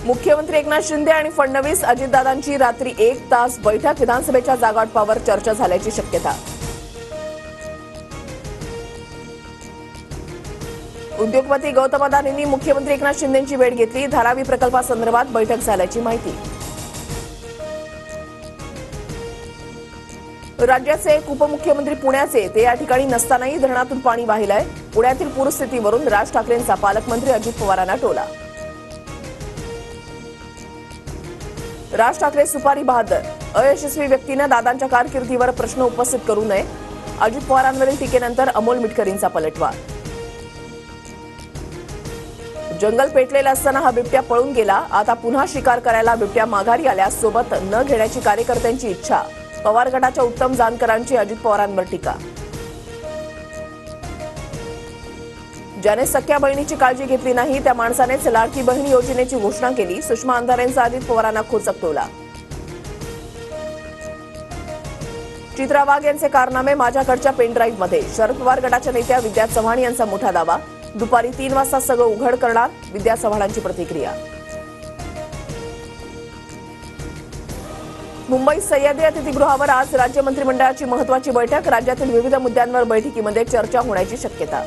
मुख्यमंत्री एकनाथ शिंदे आणि फडणवीस अजितदादांची रात्री 1 तास बैठक, विधानसभेच्या जागावाटपावर चर्चा झाल्याची शक्यता. उद्योगपती गौतम अदानींनी मुख्यमंत्री एकनाथ शिंदेंची भेट घेतली. धारावी प्रकल्पासंदर्भात बैठक झाल्याची माहिती. राज्याचे एक उपमुख्यमंत्री पुण्याचे, ते या ठिकाणी नसतानाही धरणातून पाणी वाहिलंय. पुण्यातील पूरस्थितीवरून राज ठाकरेंचा पालकमंत्री अजित पवारांना टोला. राज ठाकरे सुपारी बहादर, अयशस्वी व्यक्तीनं दादांच्या कारकिर्दीवर प्रश्न उपस्थित करू नये. अजित पवारांवरील टीकेनंतर अमोल मिटकरींचा पलटवार. जंगल पेटलेलं असताना हा बिबट्या पळून गेला. आता पुन्हा शिकार करायला बिबट्या माघारी आल्यास सोबत न घेण्याची कार्यकर्त्यांची इच्छा. पवार गटाच्या उत्तम जानकरांची अजित पवारांवर टीका. ज्याने सख्या बहिणीची काळजी घेतली नाही त्या माणसानेच लाडकी बहीण योजनेची घोषणा केली. सुषमा अंधारेंचा अजित पवारांना खोचक टोला. चित्रा वाघ यांचे कारनामे माझ्याकडच्या पेनड्राईव्हमध्ये. शरद पवार गटाच्या नेत्या विद्या चव्हाण यांचा मोठा दावा. दुपारी 3 वाजता सगळं उघड करणार, विद्या चव्हाणांची प्रतिक्रिया. मुंबईत सह्याद्री अतिथीगृहावर आज राज्य मंत्रिमंडळाची महत्त्वाची बैठक. राज्यातील विविध मुद्द्यांवर बैठकीमध्ये चर्चा होण्याची शक्यता.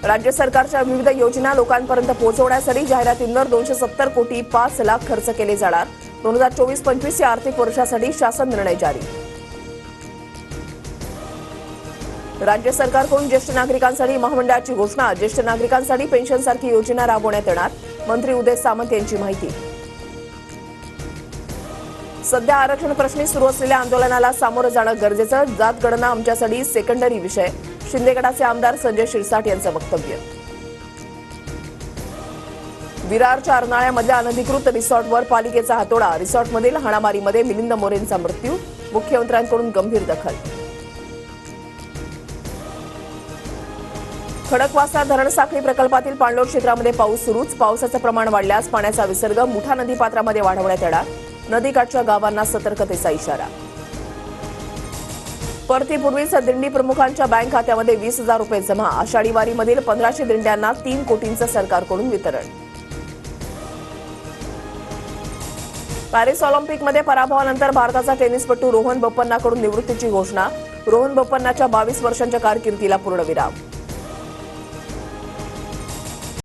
राज्य सरकारच्या विविध योजना लोकांपर्यंत पोहोचवण्यासाठी जाहिरातींवर 270 कोटी 5 लाख खर्च केले जाणार. 2024-25 या आर्थिक वर्षासाठी शासन निर्णय जारी. राज्य सरकारकडून ज्येष्ठ नागरिकांसाठी महामंडळाची घोषणा. ज्येष्ठ नागरिकांसाठी पेन्शनसारखी योजना राबवण्यात येणार. मंत्री उदय सामंत यांची माहिती. सध्या आरक्षण प्रश्नी सुरू असलेल्या आंदोलनाला सामोरं जाणं गरजेचं. जात गणना आमच्यासाठी सेकंडरी विषय. शिंदे गटाचे आमदार संजय शिरसाट यांचं वक्तव्य. विरारच्या अर्नाळ्यामधल्या अनधिकृत रिसॉर्टवर पालिकेचा हातोडा. रिसॉर्टमधील हाणामारीमध्ये मिलिंद मोरेंचा मृत्यू. मुख्यमंत्र्यांकडून गंभीर दखल. खडकवासला धरण साखळी प्रकल्पातील पाणलोट क्षेत्रामध्ये पाऊस सुरूच. पावसाचं प्रमाण वाढल्यास पाण्याचा विसर्ग मुठा नदीपात्रामध्ये वाढवण्यात येणार. नदीकाठच्या गावांना सतर्कतेचा इशारा. परतीपूर्वीच दिंडी प्रमुखांच्या बँक खात्यामध्ये 20,000 रुपये जमा. आषाढी वारीमधील 1500 दिंड्यांना 3 कोटींचं सरकारकडून वितरण. पॅरिस ऑलिम्पिकमध्ये पराभवानंतर भारताचा टेनिसपटू रोहन बोपन्नाकडून निवृत्तीची घोषणा. रोहन बोपन्नाच्या 22 वर्षांच्या कारकिर्दीला पूर्णविराम.